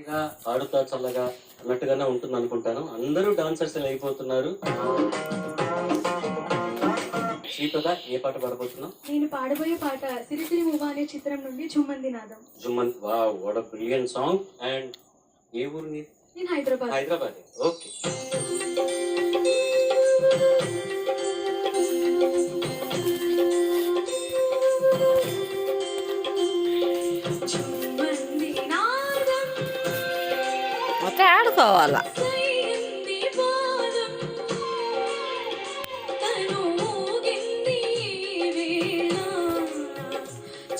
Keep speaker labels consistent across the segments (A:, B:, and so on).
A: చక్కగా ఆడుతా చల్లగా అన్నట్టుగానే ఉంటుంది అనుకుంటాను. అందరూ డాన్సర్స్ అయిపోతున్నారు. శ్రీప్రద, ఏ పాట పాడబోతున్నావు?
B: నేను పాడబోయే పాట సిరిసిరి మువ్వ అనే చిత్రం నుండి జుమ్మంది నాదం.
A: జుమ్మన్, wow, what a brilliant song. And ఏ ఊరు నీది?
B: నేను హైదరాబాద్.
A: హైదరాబాద్. ఓకే.
B: జుమ్మంది నాదం
C: మొత్తం ఆడుకోవాలా.
B: సైంది పాదం తను ఊగింది వేళ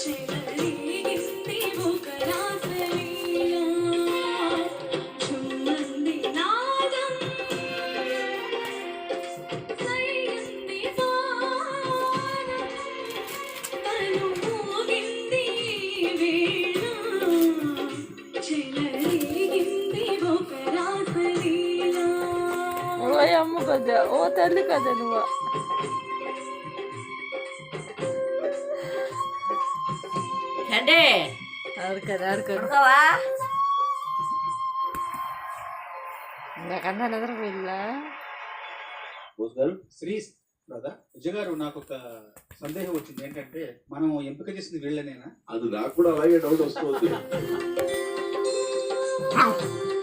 B: చెలరేగింది ఒక రాసలీల. జుమ్మంది నాదం సైంది పాదం తను ఊగింది వేళ చెలరేగింది ఒక రాసలీల.
C: ఓ అమ్మ కదా, ఓ తల్లి కదా నువ్వు.
D: అంటే
C: ఆడుకోదు ఆడుకోదు.
D: పడుకోవా?
C: నాకన్నా నిద్ర పోయిందా?
A: బోస్ గారు,
E: శ్రీ బ్రదర్ విజయ్ గారు, నాకు ఒక సందేహం వచ్చింది. ఏంటంటే మనం ఎంపిక చేసింది వీళ్ళనేనా?
F: అది నాకు కూడా అలాగే డౌట్ వస్తుంది.